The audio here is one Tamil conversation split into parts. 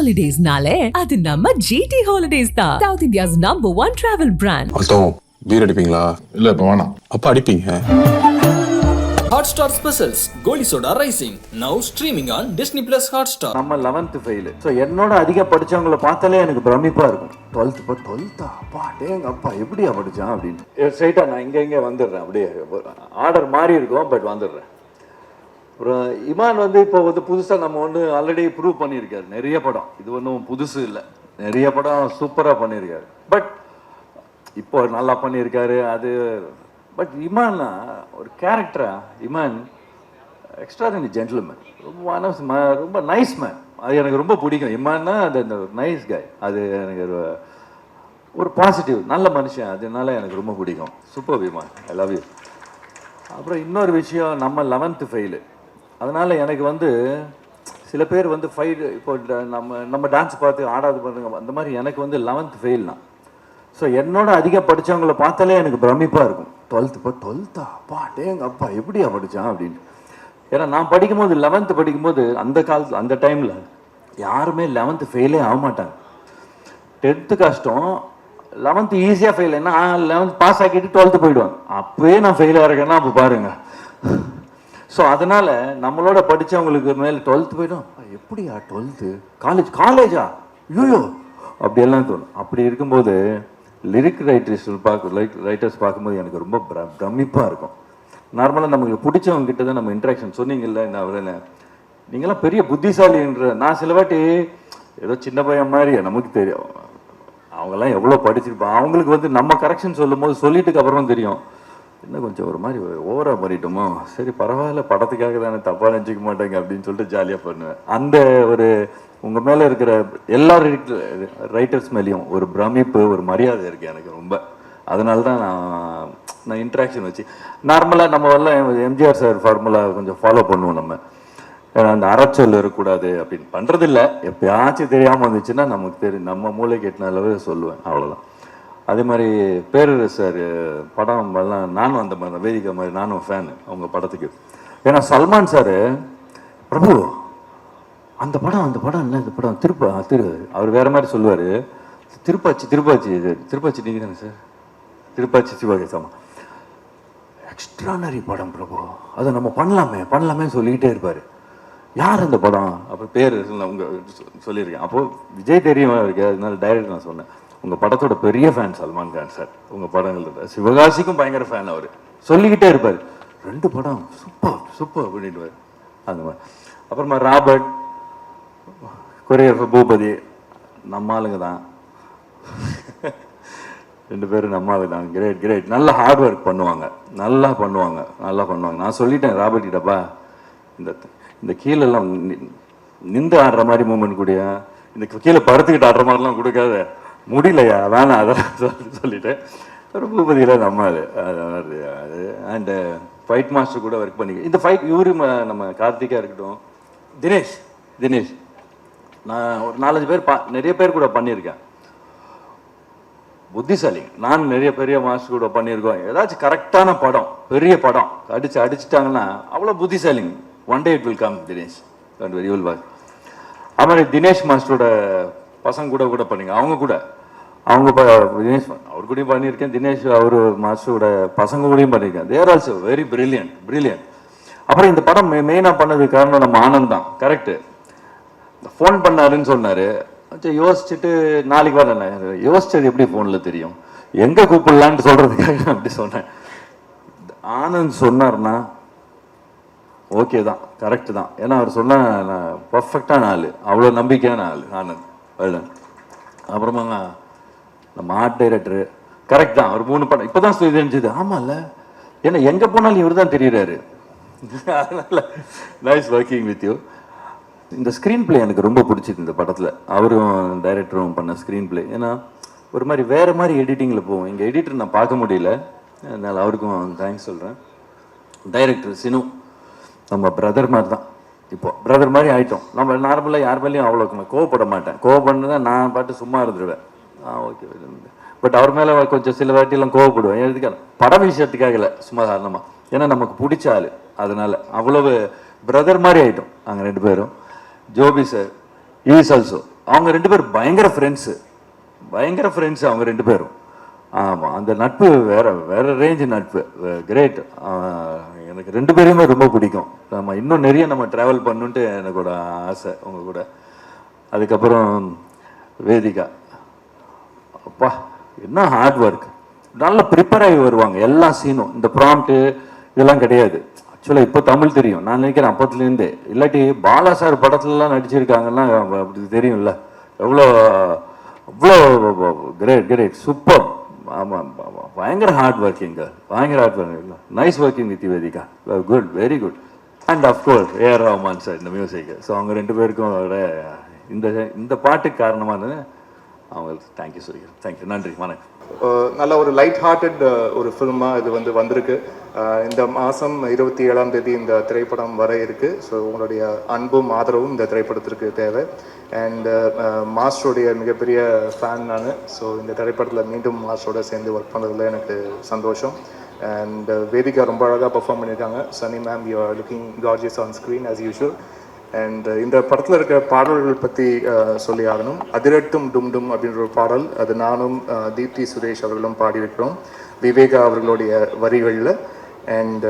ஹாலிடேஸ்னாலே அது நம்ம GT Holidays தான். South India's #1 travel brand. அத்தம் பீர் அடிப்பீங்களா? இல்ல இப்ப வேணாம். அப்ப அடிப்பீங்க. Hotstar Specials Goli Soda Rising now streaming on Disney Plus Hotstar. நம்ம 11th ஃபெயில். ஸோ என்னோட அதிக படிச்சவங்களை பார்த்தாலே எனக்கு பிரமிப்பா இருக்கும். 12th அப்பா டேங்க அப்பா எப்படியா படிச்சான் அப்படின்னு. ஸ்ட்ரைட்டா நான் இங்கே வந்துடுறேன், அப்படியே ஆர்டர் மாறி இருக்கும், பட் வந்துடுறேன். அப்புறம் இமான் இப்போ புதுசாக நம்ம ஆல்ரெடி ப்ரூவ் பண்ணியிருக்காரு நிறைய படம். இது ஒன்றும் புதுசு இல்லை, நிறைய படம் சூப்பராக பண்ணியிருக்காரு. பட் இப்போ நல்லா பண்ணியிருக்காரு அது. பட் இமான்னா ஒரு கேரக்டரா, இமான் எக்ஸ்ட்ராடனரி ஜென்டில்மேன், ரொம்ப நைஸ் மேன். அது எனக்கு ரொம்ப பிடிக்கும். இமான்னா அந்த நைஸ் காய், அது எனக்கு ஒரு பாசிட்டிவ் நல்ல மனுஷன், அதனால எனக்கு ரொம்ப பிடிக்கும். Super Imman, I love you. அப்புறம் இன்னொரு விஷயம், நம்ம 11th ஃபெயிலு. அதனால் எனக்கு சில பேர் ஃபைட் இப்போ நம்ம டான்ஸ் பார்த்து ஆடாது பண்ணுங்க, அந்த மாதிரி எனக்கு 11th ஃபெயில் தான். ஸோ என்னோட அதிக படித்தவங்களை பார்த்தாலே எனக்கு பிரமிப்பாக இருக்கும். 12th அப்பா டேங்க அப்பா எப்படியா படித்தான் அப்படின்னு. ஏன்னா நான் படிக்கும்போது 11th படிக்கும்போது அந்த காலத்தில் அந்த டைமில் யாருமே 11th ஃபெயிலே ஆக மாட்டாங்க. 10th கஷ்டம், 11th ஈஸியாக ஃபெயில். ஏன்னா 11th பாஸ் ஆக்கிட்டு 12th போயிடுவாங்க. அப்போயே நான் ஃபெயில் ஆகிறேன்னா அப்போ பாருங்கள். ஸோ அதனால் நம்மளோட படித்தவங்களுக்கு மேலே 12th போய்டும், எப்படியா 12th காலேஜா ஐயோ அப்படியெல்லாம் தோணும். அப்படி இருக்கும்போது லிரிக் ரைட்டர்ஸ் பார்க்கும்போது எனக்கு ரொம்ப பிரமிப்பாக இருக்கும். நார்மலாக நமக்கு பிடிச்சவங்க கிட்ட தான் நம்ம இன்ட்ராக்ஷன். சொன்னீங்கல்ல நான் அவரை, நீங்களாம் பெரிய புத்திசாலின்ற. நான் சில வாட்டி ஏதோ சின்ன பையன் மாதிரி நமக்கு தெரியும், அவங்கெல்லாம் எவ்வளோ படிச்சிருப்பான். அவங்களுக்கு நம்ம கரெக்ஷன் சொல்லும் போது சொல்லிட்டுக்கு அப்புறம் தெரியும், இன்னும் கொஞ்சம் ஒரு மாதிரி ஓவராக பண்ணிட்டோமோ, சரி பரவாயில்ல படத்துக்காக தானே தப்பாக நினச்சிக்க மாட்டேங்க அப்படின்னு சொல்லிட்டு ஜாலியாக பண்ணுவேன். அந்த ஒரு உங்கள் மேலே இருக்கிற எல்லா ரைட்டர்ஸ் மேலேயும் ஒரு பிரமிப்பு, ஒரு மரியாதை இருக்குது எனக்கு ரொம்ப. அதனால தான் நான் இன்ட்ராக்ஷன் வச்சு நார்மலாக நம்ம எல்லாம் எம்ஜிஆர் சார் ஃபார்முலா கொஞ்சம் ஃபாலோ பண்ணுவோம். நம்ம அந்த அறச்சொல் இருக்கக்கூடாது அப்படின்னு பண்ணுறதில்ல. எப்பயாச்சும் தெரியாமல் வந்துச்சுன்னா நமக்கு தெரியும், நம்ம மூளைக்கு எட்டின அளவு சொல்லுவேன், அவ்வளோதான். அதே மாதிரி பேரரசு சார் படம் எல்லாம் நானும் அந்த மாதிரி வேதிக்கை மாதிரி நானும் ஃபேனு அவங்க படத்துக்கு. ஏன்னா சல்மான் சார் பிரபு அந்த படம் என்ன இந்த படம் திரு அவர் வேற மாதிரி சொல்லுவார், திருப்பாச்சி நீங்கள் தானே சார், திருப்பாச்சி சிவகேசமா எக்ஸ்ட்ரானரி படம் பிரபு, அதை நம்ம பண்ணலாமே சொல்லிக்கிட்டே இருப்பார். யார் அந்த படம்? அப்போ பேர் உங்க சொல்லியிருக்கேன். அப்போது விஜய் தெரியுமா இருக்கு, அதனால டைரக்டர் நான் சொன்னேன், உங்கள் படத்தோட பெரிய ஃபேன் சல்மான் கான் சார், உங்கள் படங்கள் சிவகாசிக்கும் பயங்கர ஃபேன். அவர் சொல்லிக்கிட்டே இருப்பார், 2 படம் சூப்பர் பண்ணிடுவார் அந்த மாதிரி. அப்புறமா ராபர்ட், கொரியோகிராஃபர் பூபதி, நம்ம ஆளுங்க தான் 2 பேரும் நம்ம ஆளு தான். கிரேட் நல்லா ஹார்ட் ஒர்க் பண்ணுவாங்க, நல்லா பண்ணுவாங்க. நான் சொல்லிட்டேன் ராபர்ட் கிட்டப்பா, இந்த கீழெல்லாம் நின்று ஆடுற மாதிரி மூமெண்ட் கூடிய, இந்த கீழே படுத்துக்கிட்டு ஆடுற மாதிரிலாம் கொடுக்காத, முடியலையா வேணாம், அதெல்லாம் சொல்லிட்டேன். பூபதியில் நம்ம அது. அண்டு ஃபைட் மாஸ்டர் கூட ஒர்க் பண்ணி இந்த ஃபைட் இவரு நம்ம கார்த்திகா இருக்கட்டும், தினேஷ் நான் ஒரு 4-5 பேர் நிறைய பேர் கூட பண்ணியிருக்கேன். புத்திசாலிங்க. நான் நிறைய பெரிய மாஸ்டர் கூட பண்ணியிருக்கோம். ஏதாச்சும் கரெக்டான படம், பெரிய படம் அடிச்சுட்டாங்கன்னா அவ்வளோ புத்திசாலிங்க. One day it will come Dinesh, very will walk. அது மாதிரி தினேஷ் மாஸ்டரோட பசங்க கூட பண்ணிங்க, அவங்க தினேஷ் அவர் கூடயும் பண்ணியிருக்கேன். தினேஷ் அவர் மாஸ்டரோட பசங்க கூடயும் பண்ணியிருக்கேன். தேர் ஆல்சோ வெரி பிரில்லியன்ட். அப்புறம் இந்த படம் மெயினாக பண்ணதுக்கு காரணம் நம்ம ஆனந்த் தான். கரெக்டு, ஃபோன் பண்ணாருன்னு சொன்னார். யோசிச்சுட்டு நாளைக்கு வரேன், யோசிச்சது எப்படி ஃபோனில் தெரியும், எங்கே கூப்பிடலான்னு சொல்கிறதுக்காக அப்படி சொன்னேன். ஆனந்த் சொன்னார்னா ஓகே தான், கரெக்டு தான். ஏன்னா அவர் சொன்னால் பர்ஃபெக்டான ஆள், அவ்வளோ நம்பிக்கையான ஆள் ஆனந்த். அதுதான். அப்புறமா நம்ம ஆர்ட் டைரக்டரு கரெக்ட் தான். அவர் 3 படம் இப்போ தான் தெரிஞ்சது. ஆமாம்ல, ஏன்னா எங்கே போனாலும் இவர் தான் தெரியுறாரு. அதனால நைஸ் ஒர்க்கிங் வித் யூ. இந்த ஸ்க்ரீன் பிளே எனக்கு ரொம்ப பிடிச்சிது இந்த படத்தில். அவரும் டைரக்டரும் பண்ண ஸ்க்ரீன் பிளே. ஏன்னா ஒரு மாதிரி வேறு மாதிரி எடிட்டிங்கில் போவோம். எங்கள் எடிட்டர் நான் பார்க்க முடியல, அதனால் அவருக்கும் தேங்க்ஸ் சொல்கிறேன். டைரக்டர் சினு நம்ம பிரதர் மாதிரி தான். இப்போது பிரதர் மாதிரி ஆகிட்டோம். நம்ம நார்மலாக யார் மேலேயும் அவ்வளோக்கு நான் கோவப்பட மாட்டேன். கோவப்படுனா நான் பாட்டு சும்மா இருந்துருவேன். ஓகே. பட் அவர் மேலே கொஞ்சம் சில வாட்டிலாம் கோவப்படுவேன். எதுக்காக? படம் விஷயத்துக்காக இல்லை, சும்மா சாதாரணமாக. ஏன்னா நமக்கு பிடிச்ச ஆள், அதனால அவ்வளவு பிரதர் மாதிரி ஆகிட்டோம் நாங்கள் 2 பேரும். ஜோபி சார் இஸ் ஆல்சோ அவங்க 2 பேரும் பயங்கர ஃப்ரெண்ட்ஸு அவங்க 2 பேரும். ஆமாம், அந்த நட்பு வேற ரேஞ்சு நட்பு, கிரேட். எனக்கு 2 பேரையுமே ரொம்ப பிடிக்கும். நம்ம இன்னும் நிறைய நம்ம ட்ராவல் பண்ணுன்ட்டு எனக்கோட ஆசை அவங்க கூட. அதுக்கப்புறம் வேதிகா, அப்பா என்ன ஹார்ட் ஒர்க், நல்லா ப்ரிப்பேர் ஆகி வருவாங்க எல்லா சீனும். இந்த ப்ராம்ப்ட்டு இதெல்லாம் கிடையாது. ஆக்சுவலாக இப்போ தமிழ் தெரியும் நான் நினைக்கிறேன் அப்பத்துலேருந்தே, இல்லாட்டி பாலா சார் படத்துலலாம் நடிச்சிருக்காங்கன்னா அப்படி தெரியும்ல, அவ்வளோ கிரேட் சூப்பர். ஆமாம், பயங்கர ஹார்ட் ஒர்க்கிங்க, nice working with Vedika, good, very good. And of course AR Rahman sir இந்த மியூசிக். ஸோ அவங்க 2 பேருக்கும் இந்த பாட்டுக்கு காரணமானது அவங்களுக்கு தேங்க்யூ சொல்லிக்கிறேன். தேங்க்யூ, நன்றி, வணக்கம். நல்ல ஒரு லைட் ஹார்ட்டட் ஒரு ஃபில்மாக இது வந்திருக்கு. இந்த மாதம் 27ஆம் தேதி இந்த திரைப்படம் வர இருக்கு. ஸோ உங்களுடைய அன்பும் ஆதரவும் இந்த திரைப்படத்திற்கு தேவை. அண்ட் மாஸ்டருடைய மிகப்பெரிய ஃபேன் நான். ஸோ இந்த திரைப்படத்தில் மீண்டும் மாஸ்டரோட சேர்ந்து ஒர்க் பண்ணுறதுல எனக்கு சந்தோஷம். அண்ட் வேதிகா ரொம்ப அழகாக பெர்ஃபார்ம் பண்ணியிருக்காங்க. Sunny ma'am, you are looking gorgeous on screen as usual. And இந்த படத்தில் இருக்கிற பாடல்கள் பற்றி சொல்லி ஆகணும். அதிரட்டும் டும் டும் அப்படின்ற ஒரு பாடல், அது நானும் தீப்தி சுரேஷ் அவர்களும் பாடியிருக்கிறோம் விவேகா அவர்களுடைய வரிகளில். அண்ட்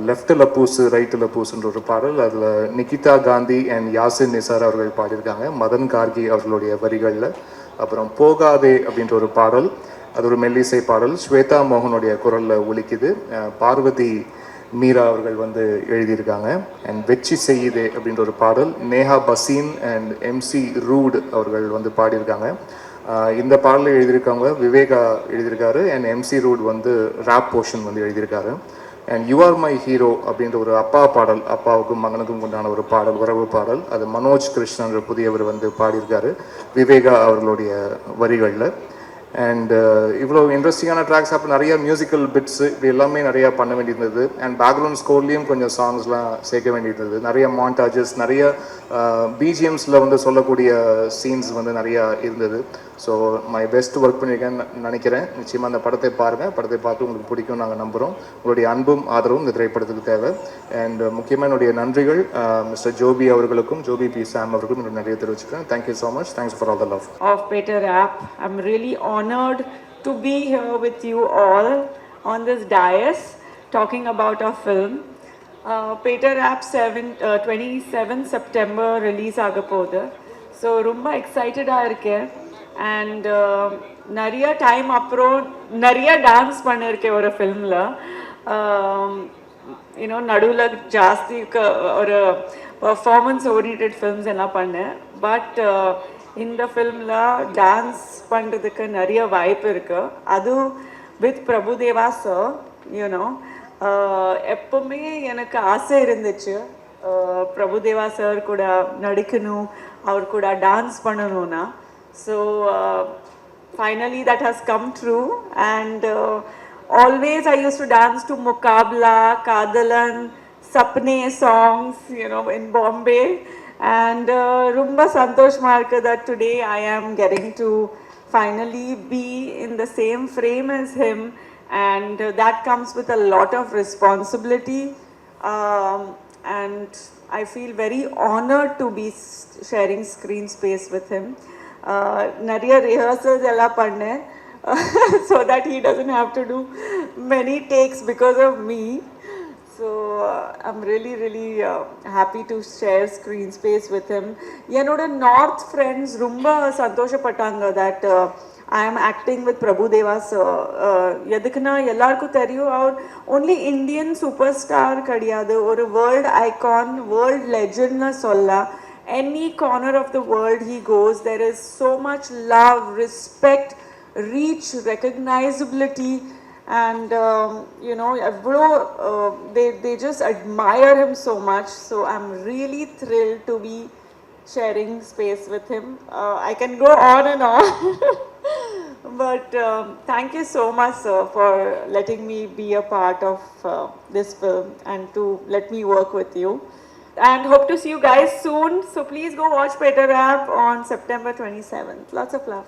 லெஃப்டில் பூசு ரைட்டில் பூசுன்ற ஒரு பாடல், அதில் நிகிதா காந்தி அண்ட் யாசின் நிசார் அவர்கள் பாடியிருக்காங்க மதன் கார்கி அவர்களுடைய வரிகளில். அப்புறம் போகாதே அப்படின்ற ஒரு பாடல், அது ஒரு மெல்லிசை பாடல், ஸ்வேதா மோகனுடைய குரலில் ஒலிக்குது. பார்வதி மீரா அவர்கள் எழுதியிருக்காங்க. அண்ட் வெச்சி செய்யுதே அப்படின்ற ஒரு பாடல் Neha Bhasin and MC Rude அவர்கள் பாடியிருக்காங்க. இந்த பாடலை எழுதியிருக்காங்க விவேகா எழுதியிருக்காரு. And MC Rude rap portion எழுதியிருக்காரு. And you are my hero அப்படின்ற ஒரு அப்பா பாடல், அப்பாவுக்கும் மகனுக்கும் உண்டான ஒரு பாடல், உறவு பாடல், அது மனோஜ் கிருஷ்ணன் புதியவர் பாடியிருக்காரு விவேகா அவர்களுடைய வரிகளில். அண்ட் இவ்வளோ இன்ட்ரெஸ்டிங்கான ட்ராக்ஸ், அப்போ நிறைய மியூசிக்கல் பிட்ஸு இது எல்லாமே நிறையா பண்ண வேண்டியிருந்தது. அண்ட் பேக்ரவுண்ட் ஸ்கோர்லேயும் கொஞ்சம் சாங்ஸ்லாம் சேர்க்க வேண்டியிருந்தது. நிறைய மாண்டாஜஸ், நிறைய பிஜிஎம்ஸில் சொல்லக்கூடிய சீன்ஸ் நிறையா இருந்தது. ஸோ மை பெஸ்ட் ஒர்க் பண்ணியிருக்கேன்னு நினைக்கிறேன். நிச்சயமாக அந்த படத்தை பாருங்கள், படத்தை பார்த்து உங்களுக்கு பிடிக்கும் நாங்கள் நம்புகிறோம். உங்களுடைய அன்பும் ஆதரவும் இந்த திரைப்படத்துக்கு தேவை. அண்ட் முக்கியமாக என்னுடைய நன்றிகள் மிஸ்டர் ஜோபி அவர்களுக்கும், ஜோபி பி சாம் அவர்களுக்கும் என்னோட நிறைய தெரிவிச்சுக்கிறேன். Thank you so much. Thanks for all the love. Of Peter App, I'm really honored to be here with you all on this dais talking about our film. Peter App 27 September release ஆகப்போகுது. ஸோ ரொம்ப எக்ஸைட்டடாக இருக்கேன். அண்ட் நிறைய டைம் அப்புறம் நிறைய டான்ஸ் பண்ணியிருக்கேன் ஒரு ஃபில்மில். யூனோ நடுவில் ஜாஸ்தி ஒரு பர்ஃபார்மன்ஸ் ஓரியன்டட் ஃபில்ம்ஸ் எல்லாம் பண்ணேன். பட் இந்த ஃபில்மில் டான்ஸ் பண்ணுறதுக்கு நிறைய வாய்ப்பு இருக்குது. அதுவும் வித் பிரபுதேவா சார். யூனோ எப்போவுமே எனக்கு ஆசை இருந்துச்சு பிரபுதேவா சார் கூட நடிக்கணும், அவர் கூட டான்ஸ் பண்ணணும்னா. So finally that has come true. And always I use to dance to Muqabla, Kadhalan, Sapne songs, you know, in Bombay. And rumba santoshma irukku that today I am getting to finally be in the same frame as him, and that comes with a lot of responsibility, and I feel very honored to be sharing screen space with him. Nariya rehearsals ella panne so that he doesn't have to do many takes because of me. So I'm really happy to share screen space with him. Yenoda North friends rumba santoshapatanga that I am acting with Prabhudeva sir. Yadukna ellarku theriyum aur only Indian superstar kadiyadu, or world icon, world legend na solla. Any corner of the world he goes, there is so much love, respect, reach, recognizability. And you know, they just admire him so much. So I'm really thrilled to be sharing space with him. I can go on and on but thank you so much sir for letting me be a part of this film and to let me work with you, and hope to see you guys soon. So please go watch Peter App on September 27th. Lots of love.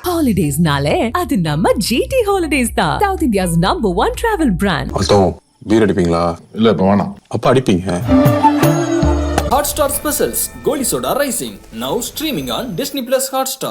Holidays nale adu namma GT Holidays da, South India's #1 travel brand. அர்த்தம் பீர் அடிப்பீங்களா? இல்லை இப்போ வேணாம். அப்ப அடிப்பீங்க. Hotstar Specials Goli Soda Rising, now streaming on Disney Plus Hotstar.